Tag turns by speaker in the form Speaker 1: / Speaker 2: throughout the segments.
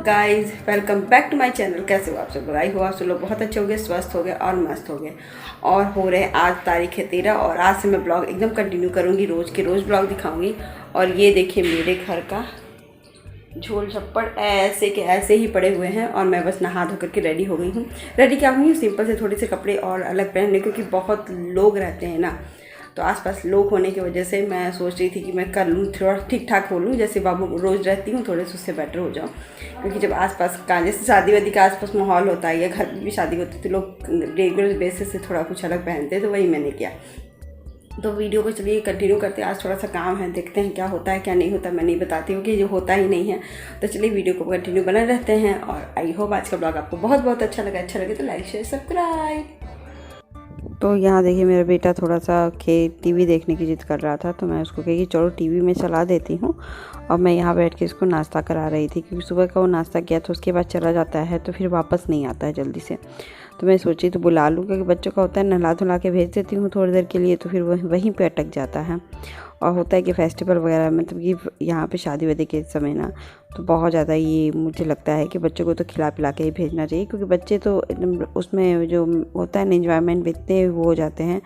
Speaker 1: Guys, welcome back to my channel. कैसे हो आप सब लोग? आई हो आप सब लोग बहुत अच्छे हो गए, स्वस्थ हो गए और मस्त हो गए। और हो रहे आज तारीख है 13 और आज से मैं ब्लॉग एकदम कंटिन्यू करूँगी, रोज़ के रोज़ ब्लॉग दिखाऊंगी। और ये देखिए मेरे घर का झोल छप्पड़ ऐसे के ऐसे ही पड़े हुए हैं और मैं बस नहा धो करके रेडी हो गई हूँ। रेडी क्या हुई हूँ, सिंपल से थोड़े से कपड़े और अलग पहनने, क्योंकि बहुत लोग रहते हैं ना, तो आसपास लोग होने की वजह से मैं सोच रही थी कि मैं कर लूँ, थोड़ा ठीक ठाक हो लूँ, जैसे बाबू रोज़ रहती हूँ थोड़े से उससे बेटर हो जाऊँ। क्योंकि जब आसपास का जैसे शादी वादी का आसपास माहौल होता है या घर में भी शादी होती है तो लोग रेगुलर बेसिस से थोड़ा कुछ अलग पहनते हैं, तो वही मैंने किया। तो वीडियो को चलिए कंटिन्यू करते हैं। आज थोड़ा सा काम है, देखते हैं क्या होता है क्या नहीं होता। मैं नहीं बताती हूँ कि जो होता ही नहीं है। तो चलिए वीडियो को कंटिन्यू बने रहते हैं और आई होप आज का ब्लॉग आपको बहुत बहुत अच्छा लगे तो लाइक शेयर सब्सक्राइब। तो यहाँ देखिए मेरा बेटा थोड़ा सा टीवी देखने की जिद कर रहा था, तो मैं उसको कही कि चलो टीवी में चला देती हूँ। और मैं यहाँ बैठ के इसको नाश्ता करा रही थी, क्योंकि सुबह का वो नाश्ता किया तो उसके बाद चला जाता है तो फिर वापस नहीं आता है जल्दी से। तो मैं सोची तो बुला लूँ, क्योंकि बच्चों का होता है नहला धुला के भेज देती हूँ थोड़ी देर के लिए, तो फिर वहीं पे अटक जाता है। और होता है कि फेस्टिवल वगैरह मतलब कि यहाँ पे शादी वादी के समय ना, तो बहुत ज़्यादा ये मुझे लगता है कि बच्चों को तो खिला पिला के ही भेजना चाहिए, क्योंकि बच्चे तो उसमें जो होता है ना एंजॉयमेंट में इतने वो हो जाते हैं।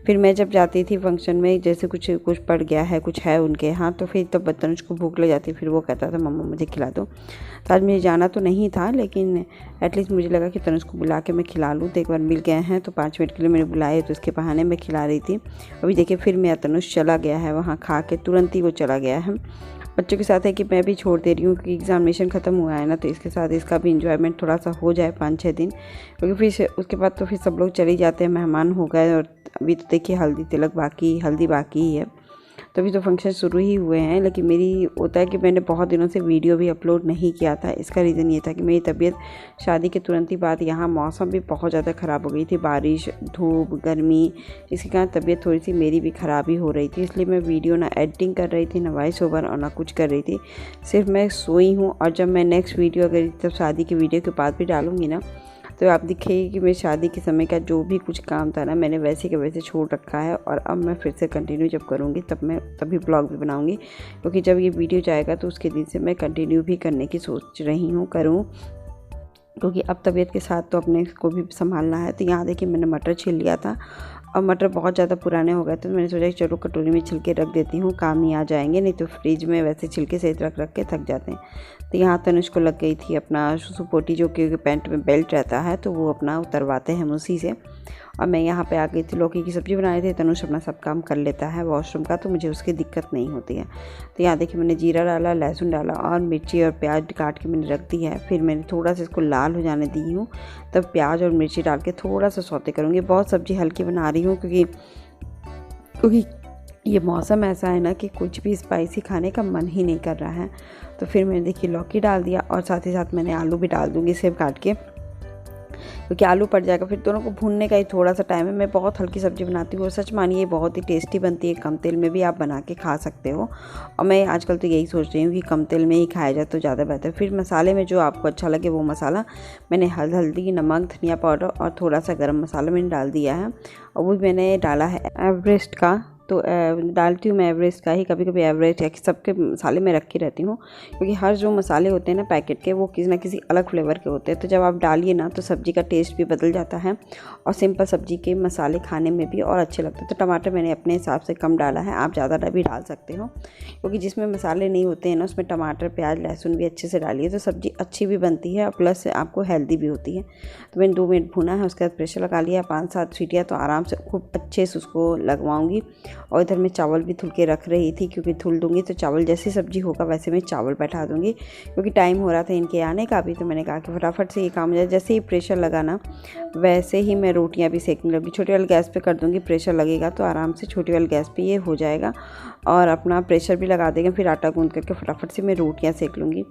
Speaker 1: फिर मैं जब जाती थी फंक्शन में, जैसे कुछ पड़ गया है, कुछ है उनके यहाँ, तो फिर तब तनुज को भूख लग जाती, फिर वो कहता था मम्मा मुझे खिला दो। तो आज मुझे जाना तो नहीं था, लेकिन एटलीस्ट मुझे लगा कि तनुज को बुला के मैं खिला लूँ। तो एक बार मिल गए हैं तो 5 मिनट के लिए मैंने बुलाए, तो उसके बहाने मैं खिला रही थी। अभी देखिए फिर मेरा तनुज चला गया है, वहाँ खा के तुरंत ही वो चला गया है। बच्चों के साथ है कि मैं भी छोड़ दे रही हूँ, क्योंकि एग्जामिनेशन ख़त्म हुआ है ना, तो इसके साथ इसका भी इंजॉयमेंट थोड़ा सा हो जाए 5-6 दिन, क्योंकि फिर उसके बाद तो फिर सब लोग चले जाते हैं, मेहमान हो गए। और अभी तो देखिए हल्दी बाकी ही है, तो अभी तो फंक्शन शुरू ही हुए हैं। लेकिन मेरी होता है कि मैंने बहुत दिनों से वीडियो भी अपलोड नहीं किया था। इसका रीज़न ये था कि मेरी तबीयत शादी के तुरंत ही बाद, यहाँ मौसम भी बहुत ज़्यादा ख़राब हो गई थी, बारिश धूप गर्मी, इसके कारण तबीयत थोड़ी सी मेरी भी ख़राब ही हो रही थी। इसलिए मैं वीडियो ना एडिटिंग कर रही थी, ना वॉइस ओवर और ना कुछ कर रही थी, सिर्फ मैं सोई हूँ। और जब मैं नेक्स्ट वीडियो अगर जब शादी की वीडियो के बाद भी डालूँगी ना, तो आप दिखेगी कि मेरी शादी के समय का जो भी कुछ काम था ना, मैंने वैसे के वैसे छोड़ रखा है। और अब मैं फिर से कंटिन्यू जब करूँगी तभी ब्लॉग भी बनाऊँगी, क्योंकि जब ये वीडियो जाएगा तो उसके दिन से मैं कंटिन्यू भी करने की सोच रही हूँ क्योंकि अब तबीयत के साथ तो अपने को भी संभालना है। तो यहाँ देखिए मैंने मटर छील लिया था, और मटर बहुत ज़्यादा पुराने हो गए थे, तो मैंने सोचा कि चलो कटोरी में छिलके रख देती हूँ, काम नहीं आ जाएंगे, नहीं तो फ्रिज में वैसे छिलके सहित रख के थक जाते हैं। तो यहाँ तनुज को लग गई थी अपना सुपोटी, जो कि पैंट में बेल्ट रहता है, तो वो अपना उतरवाते हैं उसी से। और मैं यहाँ पे आ गई थी, लौकी की सब्ज़ी बना रही थी। तनुज अपना सब काम कर लेता है वॉशरूम का, तो मुझे उसकी दिक्कत नहीं होती है। तो यहाँ देखिए मैंने जीरा डाला, लहसुन डाला और मिर्ची और प्याज काट के मैंने रख दी है। फिर मैंने थोड़ा सा इसको लाल हो जाने दी हूँ, तब प्याज और मिर्ची डाल के थोड़ा सा सौते करूँगी। बहुत सब्ज़ी हल्की बना रही हूँ, क्योंकि ये मौसम ऐसा है ना कि कुछ भी स्पाइसी खाने का मन ही नहीं कर रहा है। तो फिर मैंने देखिए लौकी डाल दिया, और साथ ही साथ मैंने आलू भी डाल दूँगी सेब काट के, क्योंकि आलू पड़ जाएगा। फिर दोनों को भूनने का ही थोड़ा सा टाइम है। मैं बहुत हल्की सब्ज़ी बनाती हूँ और सच मानिए बहुत ही टेस्टी बनती है। कम तेल में भी आप बना के खा सकते हो, और मैं आजकल तो यही सोच रही हूँ कि कम तेल में ही खाया जाए तो ज़्यादा बेहतर। फिर मसाले में जो आपको अच्छा लगे वो मसाला, मैंने हल्दी नमक धनिया पाउडर और थोड़ा सा गरम मसाला मैंने डाल दिया है, और वो मैंने डाला है एवरेस्ट का। तो डालती हूँ मैं एवरेस्ट का ही, कभी कभी एवरेस्ट या सबके मसाले में रखी रहती हूँ, क्योंकि हर जो मसाले होते हैं ना पैकेट के, वो किसी ना किसी अलग फ्लेवर के होते हैं। तो जब आप डालिए ना तो सब्ज़ी का टेस्ट भी बदल जाता है, और सिंपल सब्ज़ी के मसाले खाने में भी और अच्छे लगते हैं। तो टमाटर मैंने अपने हिसाब से कम डाला है, आप ज़्यादा भी डाल सकते हो, क्योंकि जिसमें मसाले नहीं होते हैं ना उसमें टमाटर प्याज लहसुन भी अच्छे से डालिए, तो सब्ज़ी अच्छी भी बनती है और प्लस आपको हेल्दी भी होती है। तो मैंने 2 मिनट भुना है, उसके बाद प्रेशर लगा लिया 5-7 सीटियाँ, तो आराम से खूब अच्छे से उसको लगवाऊँगी। और इधर मैं चावल भी धुल के रख रही थी, क्योंकि धुल दूँगी तो चावल जैसी सब्ज़ी होगा वैसे मैं चावल बैठा दूँगी, क्योंकि टाइम हो रहा था इनके आने का भी। तो मैंने कहा कि फटाफट से ये काम हो जाए। जैसे ही प्रेशर लगा ना, वैसे ही मैं रोटियां भी सेकने लगी। छोटी वाली गैस पे कर दूँगी, प्रेशर लगेगा तो आराम से छोटी वाली गैस पे ये हो जाएगा, और अपना प्रेशर भी लगा देंगे। फिर आटा गूँध करके फटाफट से मैं रोटियाँ सेक लूँगी।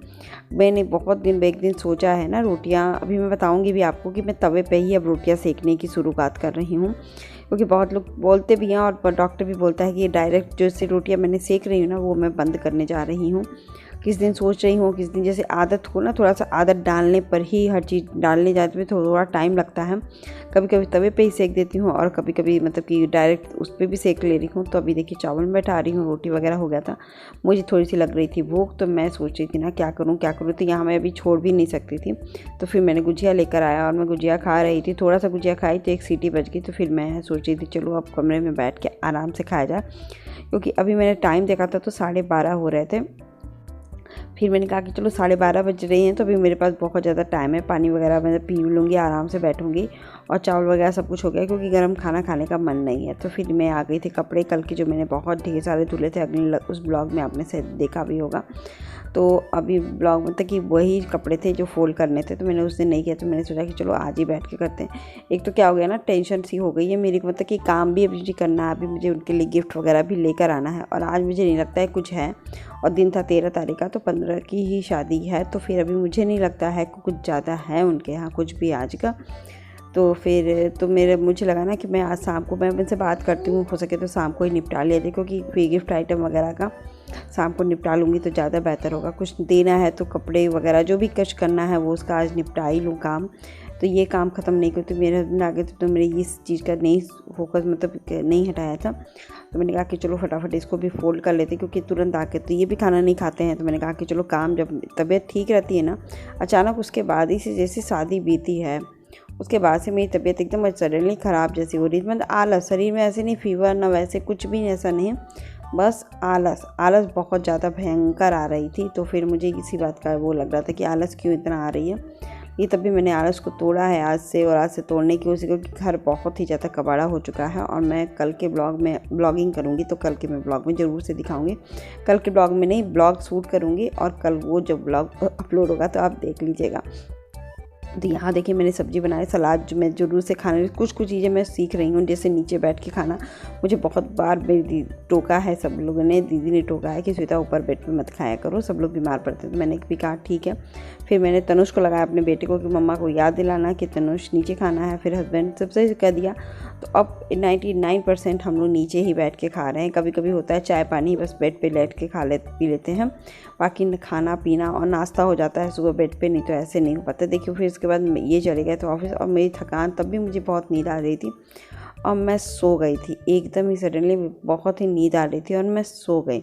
Speaker 1: मैंने बहुत दिन एक दिन सोचा है ना रोटियाँ, अभी मैं बताऊँगी भी आपको कि मैं तवे पर ही अब रोटियाँ सेकने की शुरुआत कर रही हूँ, क्योंकि बहुत लोग बोलते भी हैं और डॉक्टर भी बोलता है कि ये डायरेक्ट जो सी रोटियां मैंने सेक रही हूँ ना, वो मैं बंद करने जा रही हूँ। किस दिन सोच रही हूँ, किस दिन जैसे आदत हो ना, थोड़ा सा आदत डालने पर ही हर चीज़ डालने जाते हुए थोड़ा टाइम लगता है। कभी कभी तवे पे ही सेक देती हूँ और कभी कभी मतलब कि डायरेक्ट उस पर भी सेक ले रही हूँ। तो अभी देखिए चावल में बैठा रही हूँ, रोटी वगैरह हो गया था, मुझे थोड़ी सी लग रही थी भूख, तो मैं सोच रही थी ना क्या करूँ क्या करूँ। तो यहाँ मैं अभी छोड़ भी नहीं सकती थी, तो फिर मैंने गुजिया लेकर आया और मैं गुजिया खा रही थी। थोड़ा सा गुजिया खाई तो एक सीटी बज गई, तो फिर मैं सोच रही थी चलो अब कमरे में बैठ के आराम से खाया जाए, क्योंकि अभी मैंने टाइम देखा था तो 12:30 हो रहे थे। फिर मैंने कहा कि चलो 12:30 बज रही हैं तो अभी मेरे पास बहुत ज़्यादा टाइम है, पानी वगैरह मैं पी लूँगी, आराम से बैठूँगी और चावल वगैरह सब कुछ हो गया, क्योंकि गर्म खाना खाने का मन नहीं है। तो फिर मैं आ गई थी। कपड़े कल के जो मैंने बहुत ढेर सारे धुले थे, अगले उस ब्लॉग में आपने से देखा भी होगा। तो अभी ब्लॉग मतलब कि वही कपड़े थे जो फोल्ड करने थे, तो मैंने उस दिन नहीं किया, तो मैंने सोचा कि चलो आज ही बैठ के करते हैं। एक तो क्या हो गया ना, टेंशन सी हो गई है मेरी, मतलब कि काम भी अभी मुझे करना है, अभी मुझे उनके लिए गिफ्ट वगैरह भी लेकर आना है और आज मुझे नहीं लगता है कुछ है, और दिन था 13 तारीख का, तो 15 की ही शादी है, तो फिर अभी मुझे नहीं लगता है कुछ ज़्यादा है उनके यहाँ कुछ भी आज का। तो फिर तो मुझे लगा ना कि मैं आज शाम को मैं उनसे बात करती हूँ, हो सके तो शाम को ही निपटा लिया जाए, क्योंकि फ्री गिफ्ट आइटम वगैरह का शाम को निपटा लूँगी तो ज़्यादा बेहतर होगा। कुछ देना है तो कपड़े वगैरह जो भी कुछ करना है वो उसका आज निपटा ही लूँ काम। तो ये काम ख़त्म नहीं करती, मेरे हस्बैंड आगे तो मेरे इस चीज़ का नहीं फोकस मतलब नहीं हटाया था, तो मैंने कहा कि चलो फटाफट इसको भी फोल्ड कर लेते, क्योंकि तुरंत आके तो ये भी खाना नहीं खाते हैं। तो मैंने कहा कि चलो काम, जब तबीयत ठीक रहती है ना, अचानक उसके बाद ही से जैसे शादी बीती है उसके बाद से मेरी तबीयत एकदम सडनली ख़राब जैसी हो रही थी। मतलब आलस, शरीर में ऐसे नहीं फीवर ना वैसे कुछ भी ऐसा नहीं, बस आलस बहुत ज़्यादा भयंकर आ रही थी। तो फिर मुझे इसी बात का वो लग रहा था कि आलस क्यों इतना आ रही है। ये तब भी मैंने आलस को तोड़ा है आज से, और आज से तोड़ने की कोशिश, क्योंकि घर बहुत ही ज़्यादा कबाड़ा हो चुका है। और मैं कल के ब्लॉग में ब्लॉगिंग करूँगी, तो कल के मैं ब्लॉग में ज़रूर से दिखाऊँगी। कल के ब्लॉग में नहीं, ब्लॉग शूट करूँगी और कल वो जब ब्लॉग अपलोड होगा तो आप देख लीजिएगा। तो यहाँ देखिए मैंने सब्ज़ी बनाई, सलाद जो मैं ज़रूर से खाने, कुछ चीज़ें मैं सीख रही हूँ, जैसे नीचे बैठ के खाना। मुझे बहुत बार मेरी टोका है, सब लोगों ने, दीदी ने टोका है कि श्वेता ऊपर बेड पे मत खाया करो, सब लोग बीमार पड़ते हैं। तो मैंने भी कहा ठीक है। फिर मैंने तनुष को लगाया, अपने बेटे को, कि मम्मा को याद दिलाना कि तनुष नीचे खाना है। फिर हस्बैंड सबसे कह दिया, तो अब 99% हम लोग नीचे ही बैठ के खा रहे हैं। कभी कभी होता है चाय पानी बस बेड पे लेट के पी लेते हैं, बाकी खाना पीना और नाश्ता हो जाता है सुबह बेड पे, नहीं तो ऐसे नहीं हो पाता। देखिए फिर उसके बाद ये चले गए तो ऑफिस, और मेरी थकान, तब भी मुझे बहुत नींद आ रही थी और मैं सो गई थी एकदम ही सडनली, बहुत ही नींद आ रही थी और मैं सो गई।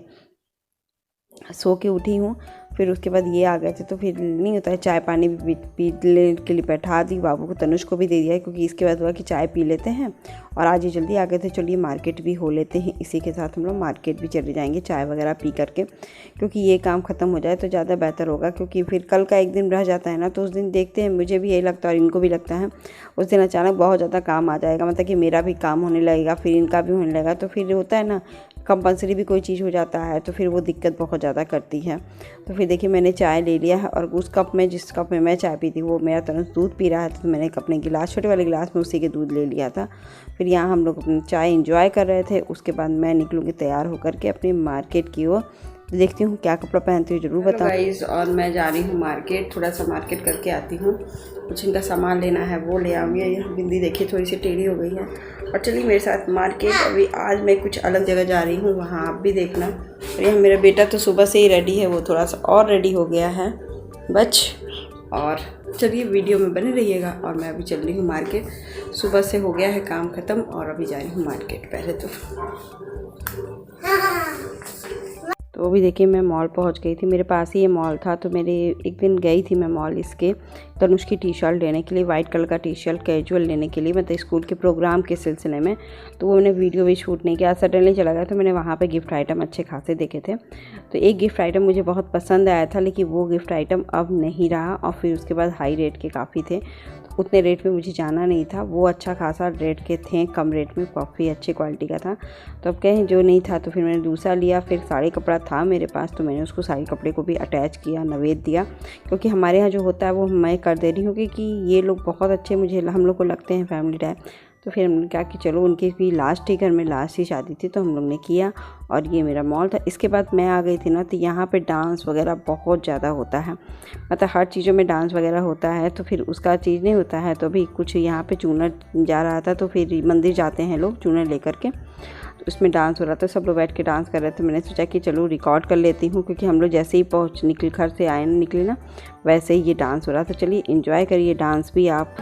Speaker 1: सो के उठी हूँ, फिर उसके बाद ये आ गए थे, तो फिर नहीं होता है, चाय पानी भी पीने के लिए बैठा दी, बाबू को तनुष को भी दे दिया, क्योंकि इसके बाद हुआ कि चाय पी लेते हैं। और आज ये जल्दी आ गए थे, चलिए मार्केट भी हो लेते हैं, इसी के साथ हम लोग मार्केट भी चले जाएंगे चाय वगैरह पी करके, क्योंकि ये काम ख़त्म हो जाए तो ज़्यादा बेहतर होगा। क्योंकि फिर कल का एक दिन रह जाता है ना, तो उस दिन देखते हैं, मुझे भी यही लगता है और इनको भी लगता है, उस दिन अचानक बहुत ज़्यादा काम आ जाएगा, मतलब कि मेरा भी काम होने लगेगा, फिर इनका भी होने लगेगा, तो फिर होता है ना कंपल्सरी भी कोई चीज़ हो जाता है, तो फिर वो दिक्कत बहुत ज़्यादा करती है। तो फिर देखिए मैंने चाय ले लिया है, और उस कप में, जिस कप में मैं चाय पीती वो मेरा तनुष दूध पी रहा है, तो मैंने अपने गिलास, छोटे वाले गिलास में उसी के दूध ले लिया था। फिर यहाँ हम लोग अपनी चाय एंजॉय कर रहे थे। उसके बाद मैं निकलूँगी तैयार होकर के अपनी मार्केट की ओर, देखती हूँ क्या कपड़ा पहनती हूँ, ज़रूर बताऊँ गाइस। और मैं जा रही हूँ मार्केट, थोड़ा सा मार्केट करके आती हूँ, कुछ इनका सामान लेना है वो ले आऊँगी। यहाँ बिंदी देखिए थोड़ी सी टेढ़ी हो गई है। और चलिए मेरे साथ मार्केट, अभी आज मैं कुछ अलग जगह जा रही हूँ, वहाँ आप भी देखना। और यहाँ मेरा बेटा तो सुबह से ही रेडी है, वो थोड़ा सा और रेडी हो गया है और चलिए वीडियो में बने रहिएगा। और मैं अभी चल रही हूँ मार्केट, सुबह से हो गया है काम ख़त्म और अभी जा रही हूँ मार्केट। पहले तो वो भी देखिए मैं मॉल पहुंच गई थी, मेरे पास ही ये मॉल था, तो मेरे एक दिन गई थी मैं मॉल इसके तनुष की टी शर्ट लेने के लिए, वाइट कलर का टी शर्ट कैजुअल लेने के लिए, मतलब स्कूल के प्रोग्राम के सिलसिले में। तो वो मैंने वीडियो भी शूट नहीं किया, सडनली चला गया, तो मैंने वहाँ पे गिफ्ट आइटम अच्छे खासे देखे थे। तो एक गिफ्ट आइटम मुझे बहुत पसंद आया था, लेकिन वो गिफ्ट आइटम अब नहीं रहा, और फिर उसके बाद हाई रेट के काफ़ी थे, उतने रेट में मुझे जाना नहीं था। वो अच्छा खासा रेट के थे, कम रेट में, काफ़ी अच्छी क्वालिटी का था। तो अब कहें जो नहीं था, तो फिर मैंने दूसरा लिया। फिर साड़ी कपड़ा था मेरे पास, तो मैंने उसको साड़ी कपड़े को भी अटैच किया, नवेद दिया, क्योंकि हमारे यहाँ जो होता है वो मैं कर दे रही हूँ, क्योंकि ये लोग बहुत अच्छे मुझे हम लोग को लगते हैं फैमिली टाइप। तो फिर हमने कहा कि चलो उनकी भी लास्ट ही घर में लास्ट ही शादी थी तो हम लोग ने किया। और ये मेरा मॉल था। इसके बाद मैं आ गई थी ना, तो यहाँ पे डांस वगैरह बहुत ज़्यादा होता है, मतलब हर चीज़ों में डांस वगैरह होता है। तो फिर उसका चीज़ नहीं होता है, तो अभी कुछ यहाँ पे चूनर जा रहा था, तो फिर मंदिर जाते हैं लोग चूनर लेकर के, तो उसमें डांस हो रहा था, सब लोग बैठ के डांस कर रहे थे। मैंने सोचा कि चलो रिकॉर्ड कर लेती हूँ, क्योंकि हम लोग जैसे ही घर से आए निकले ना, वैसे ही ये डांस हो रहा था। चलिए एंजॉय करिए डांस भी आप।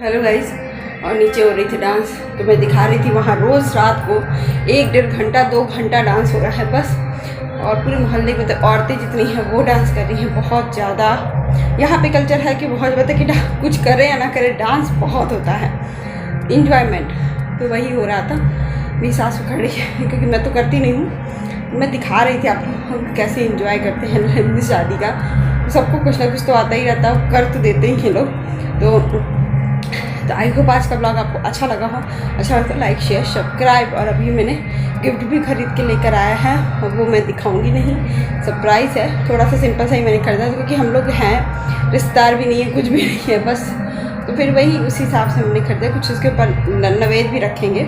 Speaker 1: हेलो गाइस, और नीचे हो रही थी डांस, तो मैं दिखा रही थी वहाँ रोज़ रात को 1-1.5 घंटा 2 घंटा डांस हो रहा है बस। और पूरे मोहल्ले में तो औरतें जितनी हैं वो डांस कर रही हैं बहुत ज़्यादा। यहाँ पे कल्चर है कि बहुत ज़्यादा कि कुछ करे या ना करे, डांस बहुत होता है, इंजॉयमेंट। तो वही हो रहा था। मेरी सास खड़ी है, क्योंकि मैं तो करती नहीं हूँ, मैं दिखा रही थी आप लोग कैसे इंजॉय करते हैं शादी का। सबको कुछ ना कुछ तो आता ही रहता है, कर तो देते ही हैं लोग। तो आई होप आज का ब्लॉग आपको अच्छा लगा हो। अच्छा लगा तो लाइक शेयर सब्सक्राइब। और अभी मैंने गिफ्ट भी खरीद के लेकर आया है, और वो मैं दिखाऊंगी नहीं, सरप्राइज़ है। थोड़ा सा सिंपल सा ही मैंने खरीदा, क्योंकि हम लोग हैं, रिश्तेदार भी नहीं है, कुछ भी नहीं है बस। तो फिर वही उसी हिसाब से हमने खरीदा। कुछ उसके ऊपर नवेद भी रखेंगे,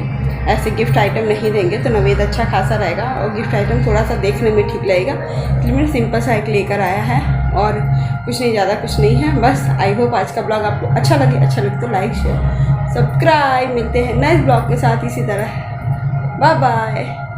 Speaker 1: ऐसे गिफ्ट आइटम नहीं देंगे, तो नवेद अच्छा खासा रहेगा और गिफ्ट आइटम थोड़ा सा देखने में ठीक लगेगा। इसलिए मैंने सिंपल सा एक लेकर आया है, और कुछ नहीं, ज़्यादा कुछ नहीं है बस। आई होप आज का ब्लॉग आपको अच्छा लगे तो लाइक शेयर सब्सक्राइब। मिलते हैं नेक्स्ट ब्लॉग के साथ इसी तरह। Bye bye.